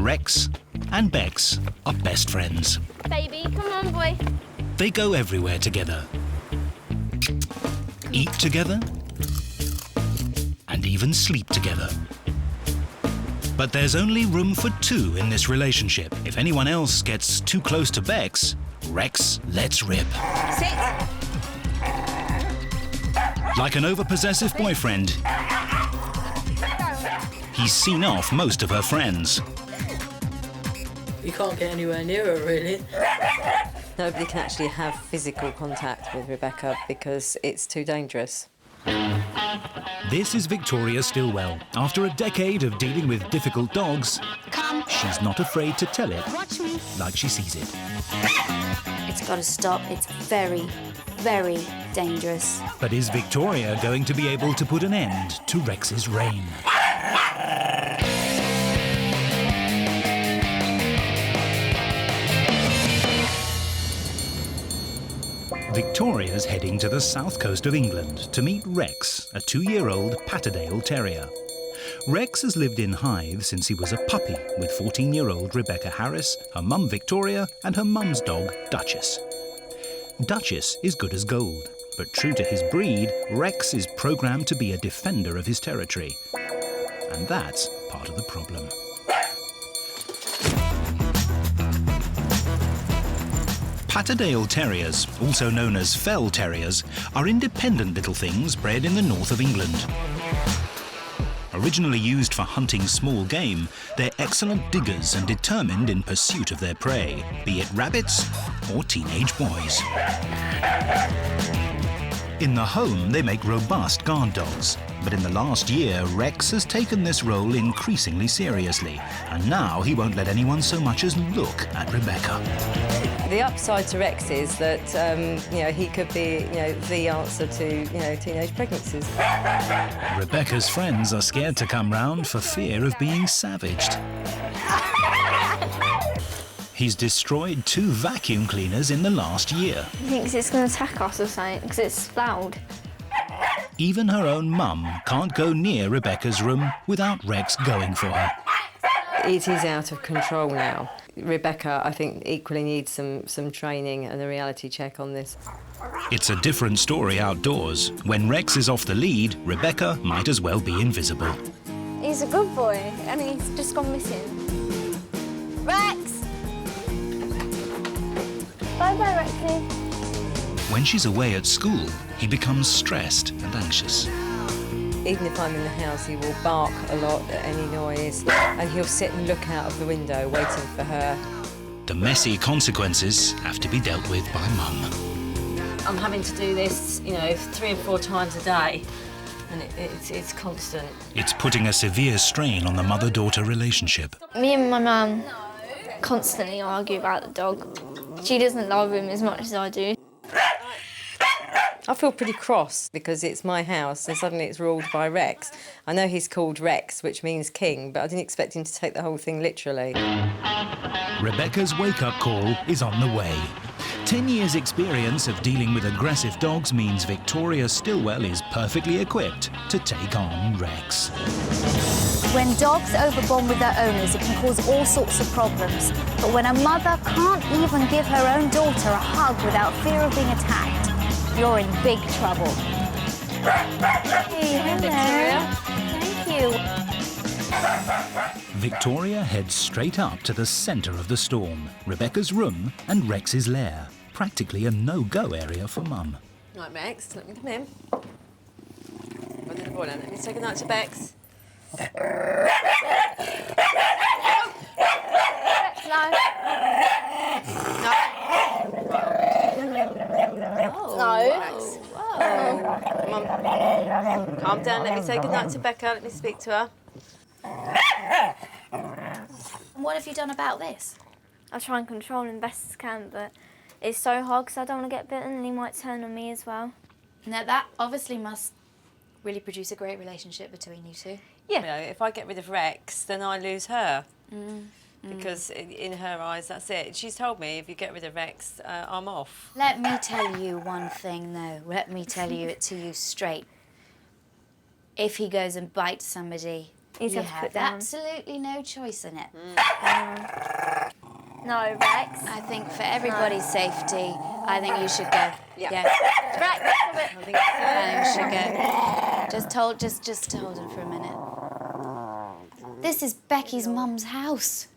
Rex and Bex are best friends. Baby, come on, boy. They go everywhere together, eat together, and even sleep together. But there's only room for two in this relationship. If anyone else gets too close to Bex, Rex lets rip. Sit. Like an overpossessive boyfriend, he's seen off most of her friends. You can't get anywhere near her, really. Nobody can actually have physical contact with Rebecca because it's too dangerous. This is Victoria Stilwell. After a decade of dealing with difficult dogs, she's not afraid to tell it like she sees it. It's got to stop. It's very, very dangerous. But is Victoria going to be able to put an end to Rex's reign? Victoria's heading to the south coast of England to meet Rex, a 2-year-old Patterdale Terrier. Rex has lived in Hythe since he was a puppy with 14-year-old Rebecca Harris, her mum Victoria and her mum's dog Duchess. Duchess is good as gold, but true to his breed, Rex is programmed to be a defender of his territory. And that's part of the problem. Patterdale Terriers, also known as Fell Terriers, are independent little things bred in the north of England. Originally used for hunting small game, they're excellent diggers and determined in pursuit of their prey, be it rabbits or teenage boys. In the home, they make robust guard dogs. But in the last year, Rex has taken this role increasingly seriously, and now he won't let anyone so much as look at Rebecca. The upside to Rex is that, he could be, the answer to, teenage pregnancies. Rebecca's friends are scared to come round for fear of being savaged. He's destroyed 2 vacuum cleaners in the last year. He thinks it's going to attack us or something because it's loud. Even her own mum can't go near Rebecca's room without Rex going for her. It is out of control now. Rebecca, I think, equally needs some training and a reality check on this. It's a different story outdoors. When Rex is off the lead, Rebecca might as well be invisible. He's a good boy, and he's just gone missing. Rex! Bye-bye, Rexy. When she's away at school, he becomes stressed and anxious. Even if I'm in the house, he will bark a lot at any noise, and he'll sit and look out of the window waiting for her. The messy consequences have to be dealt with by Mum. I'm having to do this, 3 or 4 times a day, and it's constant. It's putting a severe strain on the mother-daughter relationship. Me and my mum constantly argue about the dog. She doesn't love him as much as I do. I feel pretty cross because it's my house and suddenly it's ruled by Rex. I know he's called Rex, which means king, but I didn't expect him to take the whole thing literally. Rebecca's wake-up call is on the way. 10 years' experience of dealing with aggressive dogs means Victoria Stilwell is perfectly equipped to take on Rex. When dogs overbond with their owners, it can cause all sorts of problems. But when a mother can't even give her own daughter a hug without fear of being attacked, you're in big trouble. Hey, hello. Thank you. Victoria heads straight up to the centre of the storm, Rebecca's room and Rex's lair. Practically a no-go area for Mum. Right, Rex, let me come in. I'll do the boiler. Let me say goodnight to Bex. No. Rex. Come on. Calm down, let me say goodnight to Becca, let me speak to her. What have you done about this? I try and control him best as I can, but it's so hard because I don't want to get bitten and he might turn on me as well. Now, that obviously must really produce a great relationship between you two. Yeah. If I get rid of Rex, then I lose her. Because in her eyes, that's it. She's told me if you get rid of Rex, I'm off. Let me tell you one thing, though. Let me tell you it to you straight. If he goes and bites somebody, He's You got to have put down. absolutely no choice in it. No, Rex. I think for everybody's safety, I think you should go. Yeah. Rex, stop it. I think you should go. Just hold him for a minute. This is Becky's mum's house.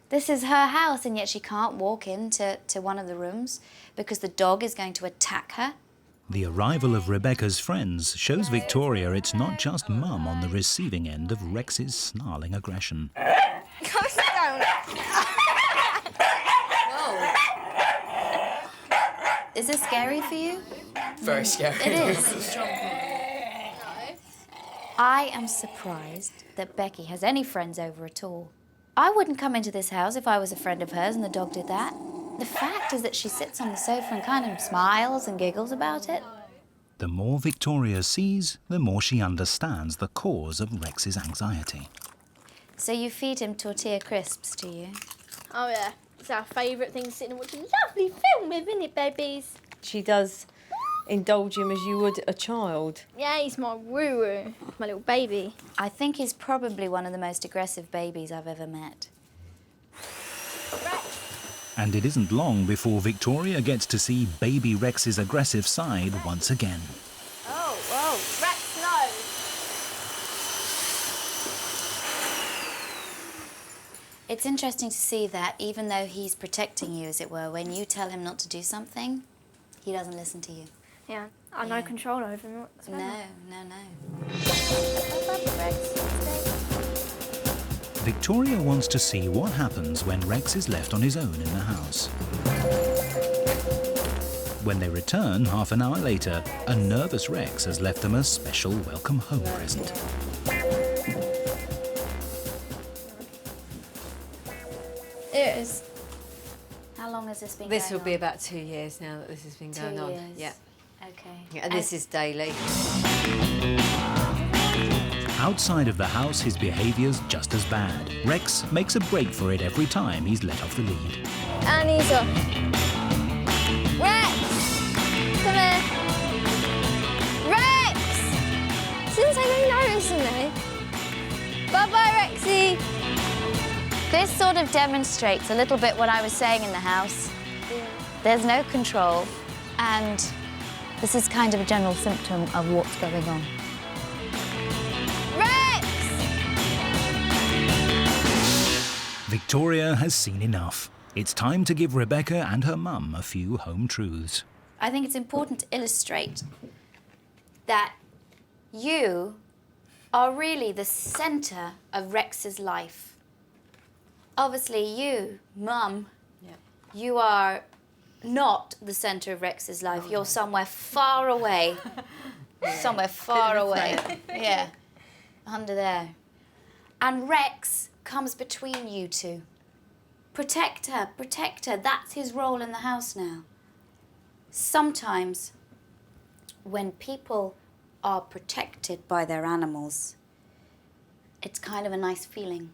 This is her house, and yet she can't walk into one of the rooms because the dog is going to attack her. The arrival of Rebecca's friends shows Victoria it's not just Mum on the receiving end of Rex's snarling aggression. Go sit down. Is this scary for you? Very scary. It is. I am surprised that Becky has any friends over at all. I wouldn't come into this house if I was a friend of hers and the dog did that. The fact is that she sits on the sofa and kind of smiles and giggles about it. The more Victoria sees, the more she understands the cause of Rex's anxiety. So you feed him tortilla crisps, do you? Oh, yeah. It's our favourite thing, sitting and watching a lovely film with, isn't it, babies? She does indulge him as you would a child. Yeah, he's my woo-woo, my little baby. I think he's probably one of the most aggressive babies I've ever met. And it isn't long before Victoria gets to see baby Rex's aggressive side once again. Oh, whoa. Rex, no. It's interesting to see that even though he's protecting you, as it were, when you tell him not to do something, he doesn't listen to you. Yeah, I have no control over him whatsoever. No. Victoria wants to see what happens when Rex is left on his own in the house. When they return half an hour later, a nervous Rex has left them a special welcome home present. It is. How long has this been This going will be on? about 2 years now that this has been going 2 on. years. Yeah. Okay. Yeah, and this is daily. Outside of the house, his behaviour's just as bad. Rex makes a break for it every time he's let off the lead. And he's off. Rex! Come here. Rex! Since I don't notice me. Bye-bye, Rexy. This sort of demonstrates a little bit what I was saying in the house. There's no control, and this is kind of a general symptom of what's going on. Rex! Victoria has seen enough. It's time to give Rebecca and her mum a few home truths. I think it's important to illustrate that you are really the centre of Rex's life. Obviously, you, Mum, you are not the centre of Rex's life. You're somewhere far away. Somewhere far away. Yeah, under there. And Rex comes between you two. Protect her, protect her. That's his role in the house now. Sometimes, when people are protected by their animals, it's kind of a nice feeling.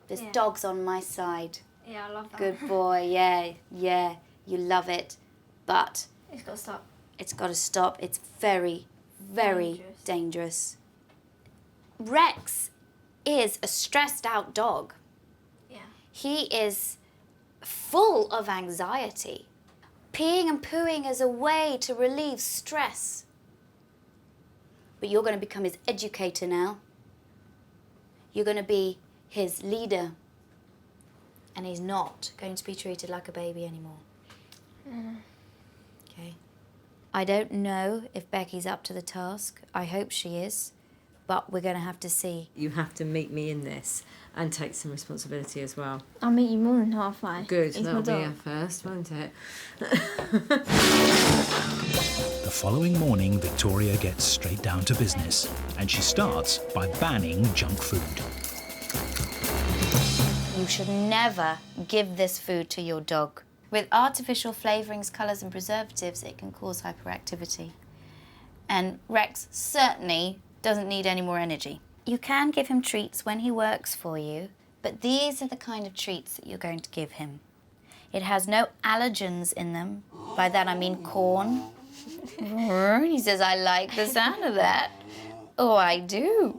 This dog's on my side. Yeah, I love that. Good boy, yeah, you love it. But It's got to stop. it's got to stop. It's very, very dangerous. Rex is a stressed out dog. Yeah. He is full of anxiety. Peeing and pooing is a way to relieve stress. But you're going to become his educator now. You're going to be his leader. And he's not going to be treated like a baby anymore. Okay. I don't know if Becky's up to the task. I hope she is. But we're going to have to see. You have to meet me in this and take some responsibility as well. I'll meet you more than halfway. Good, He's that'll my be dog. a first, won't it? The following morning, Victoria gets straight down to business, and she starts by banning junk food. You should never give this food to your dog. With artificial flavourings, colours and preservatives, it can cause hyperactivity. And Rex certainly doesn't need any more energy. You can give him treats when he works for you, but these are the kind of treats that you're going to give him. It has no allergens in them. By that I mean corn. He says, I like the sound of that. Oh, I do.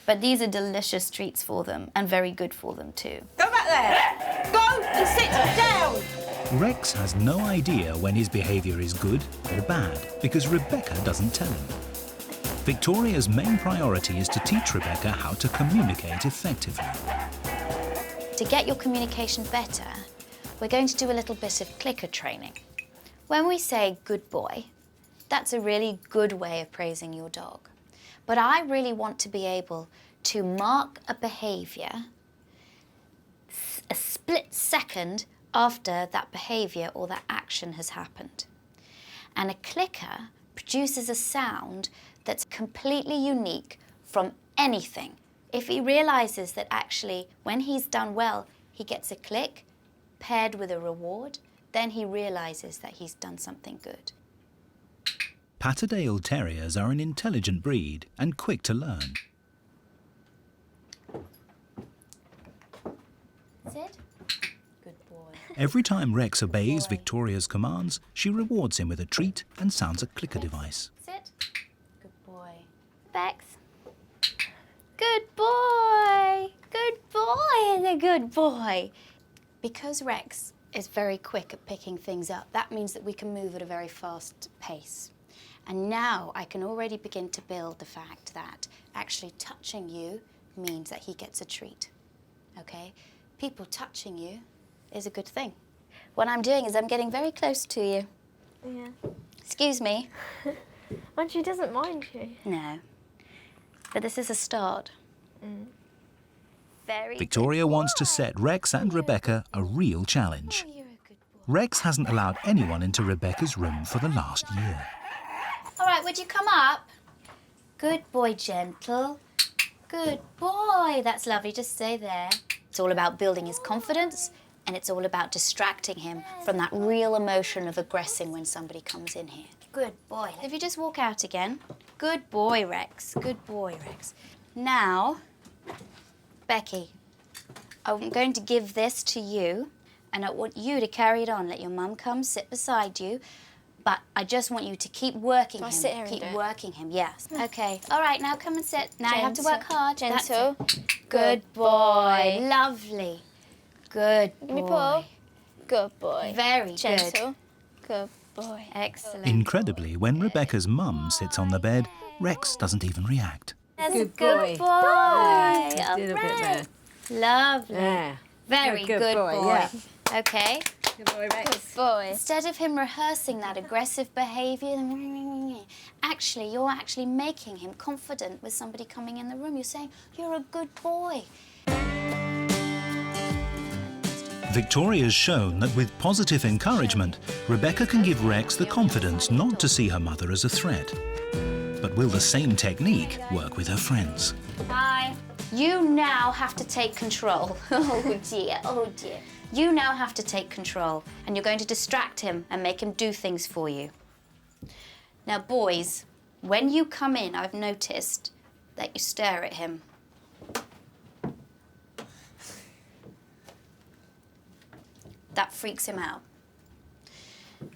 But these are delicious treats for them and very good for them too. Go back there! Go and sit down! Rex has no idea when his behaviour is good or bad because Rebecca doesn't tell him. Victoria's main priority is to teach Rebecca how to communicate effectively. To get your communication better, we're going to do a little bit of clicker training. When we say good boy, that's a really good way of praising your dog. But I really want to be able to mark a behaviour a split second after that behaviour or that action has happened. And a clicker produces a sound that's completely unique from anything. If he realises that actually when he's done well, he gets a click paired with a reward, then he realises that he's done something good. Patterdale Terriers are an intelligent breed and quick to learn. Sit. Good boy. Every time Rex obeys Victoria's commands, she rewards him with a treat and sounds a clicker device. Sit. Good boy. Bex. Good boy. Good boy and a good boy. Because Rex is very quick at picking things up, that means that we can move at a very fast pace. And now I can already begin to build the fact that actually touching you means that he gets a treat, okay? People touching you is a good thing. What I'm doing is I'm getting very close to you. Yeah. Excuse me. And she doesn't mind you. No. But this is a start. Very Victoria wants to set Rex and Rebecca a real challenge. Rex hasn't allowed anyone into Rebecca's room for the last year. All right, would you come up? Good boy, gentle. Good boy. That's lovely. Just stay there. It's all about building his confidence, and it's all about distracting him from that real emotion of aggressing when somebody comes in here. Good boy. If you just walk out again. Good boy, Rex. Good boy, Rex. Now, Becky, I'm going to give this to you, and I want you to carry it on. Let your mum come sit beside you. But I just want you to keep working him. sit here and keep do it? working him, yes. Okay. All right, now come and sit. Now you have to Gentle. work hard. That's Gentle. it. Good boy. Lovely. Good boy. Give me paw. Good boy. Very Gentle. Good boy. Excellent. Incredibly, when Rebecca's mum sits on the bed, Rex doesn't even react. That's Good a good boy. boy. Yeah, did a bit there. Lovely. Yeah. Very Good good boy, boy. yeah. Okay. Good boy, Rex. Boy. Instead of him rehearsing that aggressive behaviour, actually, you're actually making him confident with somebody coming in the room. You're saying, you're a good boy. Victoria's shown that with positive encouragement, Rebecca can give Rex the confidence not to see her mother as a threat. But will the same technique work with her friends? Hi. You now have to take control. Oh dear, oh dear. You now have to take control, and you're going to distract him and make him do things for you. Now, boys, when you come in, I've noticed that you stare at him. That freaks him out.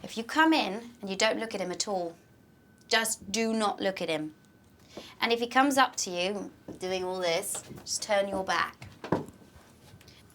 If you come in and you don't look at him at all, just do not look at him. And if he comes up to you, doing all this, just turn your back.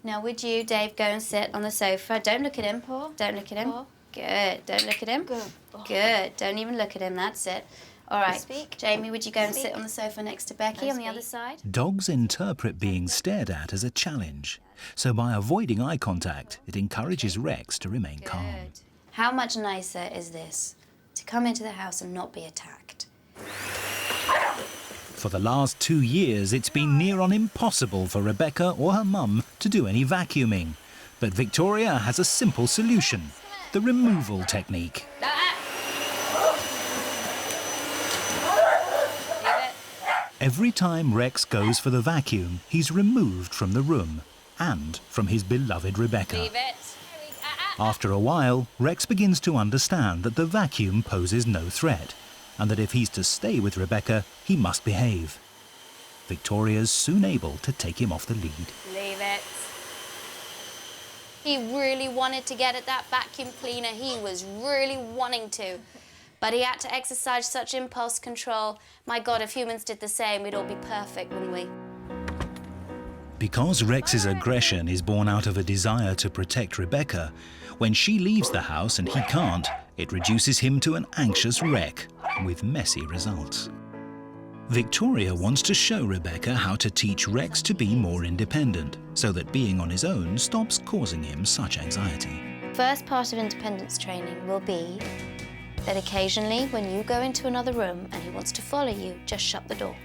Now, would you, Dave, go and sit on the sofa? Don't look at him. Paw. Don't look at him. Paw. Good. Don't look at him. Good boy. Good. Don't even look at him. That's it. All right. Speak. Jamie, would you go and Speak. sit on the sofa next to Becky on the other side? Dogs interpret being stared at as a challenge. So by avoiding eye contact, it encourages Rex to remain calm. Good. How much nicer is this? To come into the house and not be attacked. For the last 2 years, it's been near on impossible for Rebecca or her mum to do any vacuuming. But Victoria has a simple solution, the removal technique. Every time Rex goes for the vacuum, he's removed from the room and from his beloved Rebecca. Leave it. After a while, Rex begins to understand that the vacuum poses no threat, and that if he's to stay with Rebecca, he must behave. Victoria's soon able to take him off the lead. Leave it. He really wanted to get at that vacuum cleaner. He was really wanting to. But he had to exercise such impulse control. My God, if humans did the same, we'd all be perfect, wouldn't we? Because Rex's aggression is born out of a desire to protect Rebecca, when she leaves the house and he can't, it reduces him to an anxious wreck, with messy results. Victoria wants to show Rebecca how to teach Rex to be more independent, so that being on his own stops causing him such anxiety. First part of independence training will be that occasionally when you go into another room and he wants to follow you, just shut the door.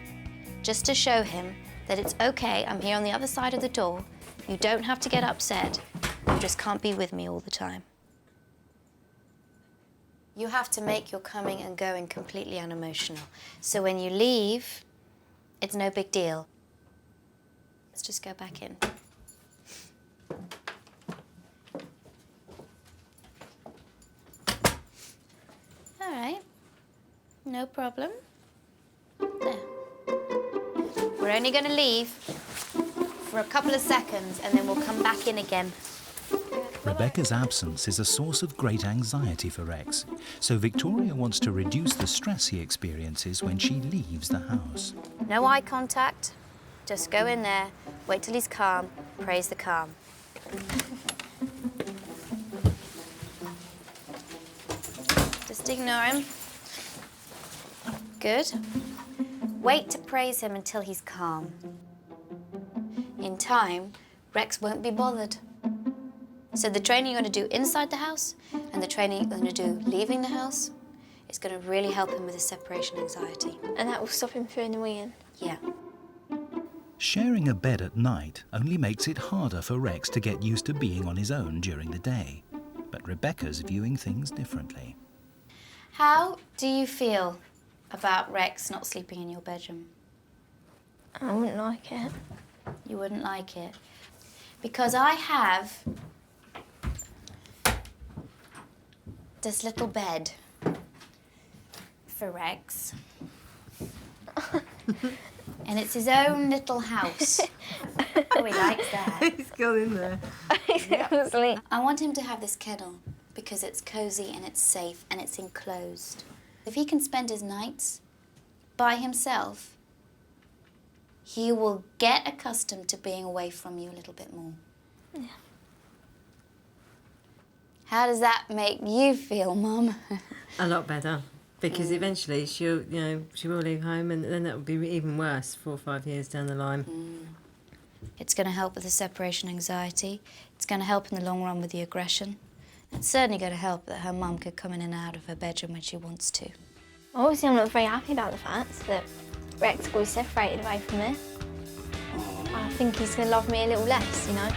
Just to show him that it's okay, I'm here on the other side of the door, you don't have to get upset, you just can't be with me all the time. You have to make your coming and going completely unemotional. So when you leave, it's no big deal. Let's just go back in. All right, no problem. There. We're only going to leave for a couple of seconds and then we'll come back in again. Rebecca's absence is a source of great anxiety for Rex, so Victoria wants to reduce the stress he experiences when she leaves the house. No eye contact, just go in there, wait till he's calm, praise the calm. Just ignore him. Good. Wait to praise him until he's calm. In time, Rex won't be bothered. So the training you're going to do inside the house and the training you're going to do leaving the house is going to really help him with his separation anxiety. And that will stop him feeling annoying. Yeah. Sharing a bed at night only makes it harder for Rex to get used to being on his own during the day. But Rebecca's viewing things differently. How do you feel about Rex not sleeping in your bedroom? I wouldn't like it. You wouldn't like it. Because I have this little bed for Rex. And it's his own little house. Oh, he likes that. He's gone in there. He's gonna sleep. I want him to have this kennel because it's cozy and it's safe and it's enclosed. If he can spend his nights by himself, he will get accustomed to being away from you a little bit more. Yeah. How does that make you feel, Mum? A lot better, because eventually she will leave home, and then that will be even worse 4 or 5 years down the line. It's going to help with the separation anxiety. It's going to help in the long run with the aggression. It's certainly going to help that her mum could come in and out of her bedroom when she wants to. Obviously, I'm not very happy about the fact that Rex will be separated away from me. I think he's going to love me a little less, you know.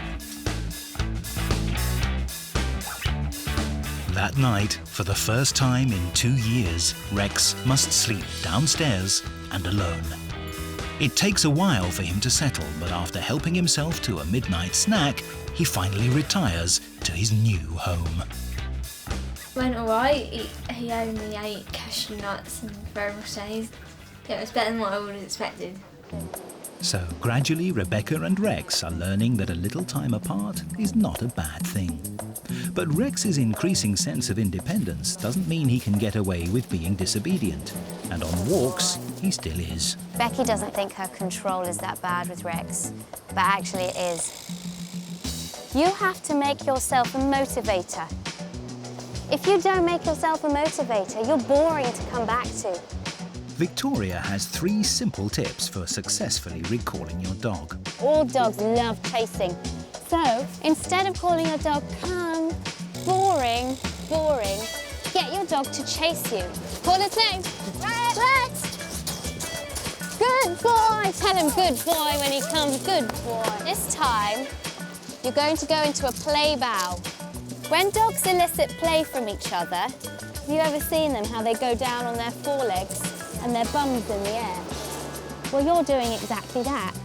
That night, for the first time in 2 years, Rex must sleep downstairs and alone. It takes a while for him to settle, but after helping himself to a midnight snack, he finally retires to his new home. Went alright. He only ate cashew nuts and variable days. It was better than what I would have expected. So gradually, Rebecca and Rex are learning that a little time apart is not a bad thing. But Rex's increasing sense of independence doesn't mean he can get away with being disobedient. And on walks, he still is. Becky doesn't think her control is that bad with Rex, but actually it is. You have to make yourself a motivator. If you don't make yourself a motivator, you're boring to come back to. Victoria has 3 simple tips for successfully recalling your dog. All dogs love chasing. So, instead of calling your dog, come, boring, boring, get your dog to chase you. Call its name. Rex! Rex! Good boy! Tell him good boy when he comes, good boy. This time, you're going to go into a play bow. When dogs elicit play from each other, have you ever seen them, how they go down on their forelegs and their bums in the air? Well, you're doing exactly that.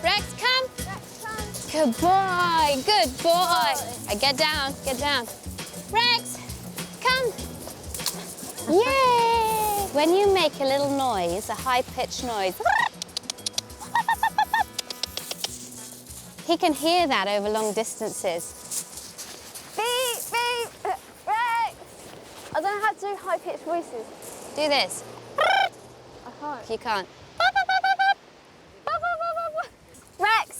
Rex, come! Rex, come! Good boy, good boy. Get down, get down. Rex, come! Yay! When you make a little noise, a high-pitched noise, he can hear that over long distances. Beep, beep, Rex! I don't know how to do high-pitched voices. Do this. I can't. You can't. Rex!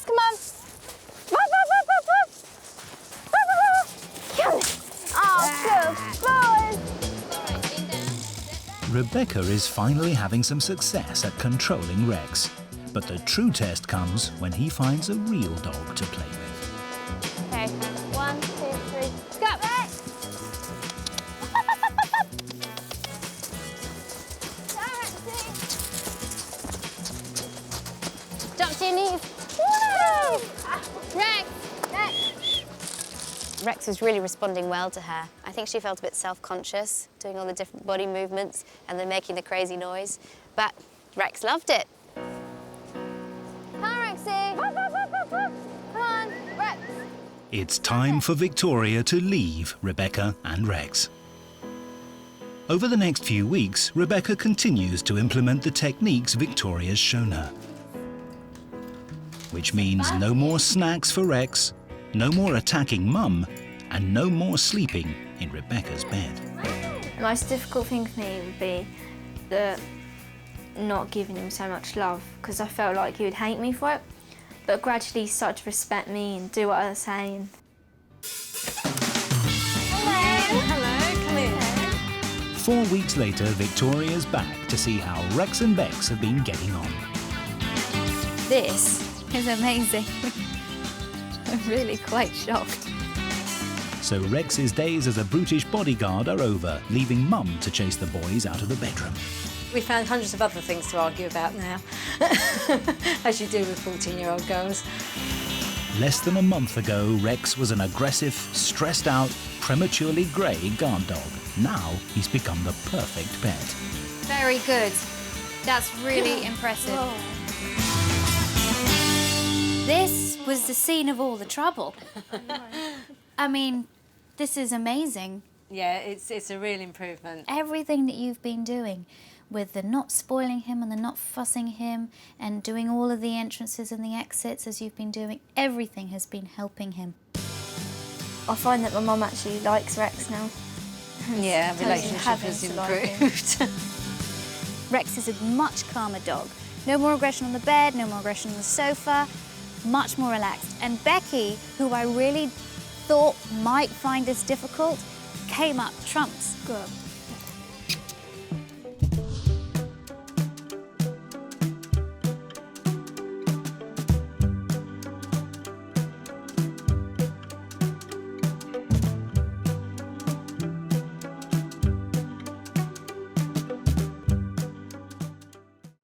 Rebecca is finally having some success at controlling Rex. But the true test comes when he finds a real dog to play with. Okay, 1, 2, 3, go! Rex! Jump to your knees. Woo! Rex! Rex was really responding well to her. I think she felt a bit self-conscious, doing all the different body movements and then making the crazy noise. But Rex loved it. Come on, Rexy. Come on, Rex. It's time for Victoria to leave Rebecca and Rex. Over the next few weeks, Rebecca continues to implement the techniques Victoria's shown her. Which means no more snacks for Rex, no more attacking Mum, and no more sleeping in Rebecca's bed. The most difficult thing for me would be the not giving him so much love, because I felt like he would hate me for it. But gradually he started to respect me and do what I was saying. Hello, come in. 4 weeks later, Victoria's back to see how Rex and Bex have been getting on. This is amazing. I'm really quite shocked. So Rex's days as a brutish bodyguard are over, leaving Mum to chase the boys out of the bedroom. We found hundreds of other things to argue about now, as you do with 14-year-old girls. Less than a month ago, Rex was an aggressive, stressed out, prematurely grey guard dog. Now he's become the perfect pet. Very good. That's really impressive. This was the scene of all the trouble. I mean, this is amazing. Yeah, it's a real improvement. Everything that you've been doing with the not spoiling him and the not fussing him and doing all of the entrances and the exits as you've been doing, everything has been helping him. I find that my mum actually likes Rex now. Yeah, relationship has improved. Rex is a much calmer dog. No more aggression on the bed, no more aggression on the sofa, much more relaxed. And Becky, who I really thought might find this difficult, came up trumps. Good.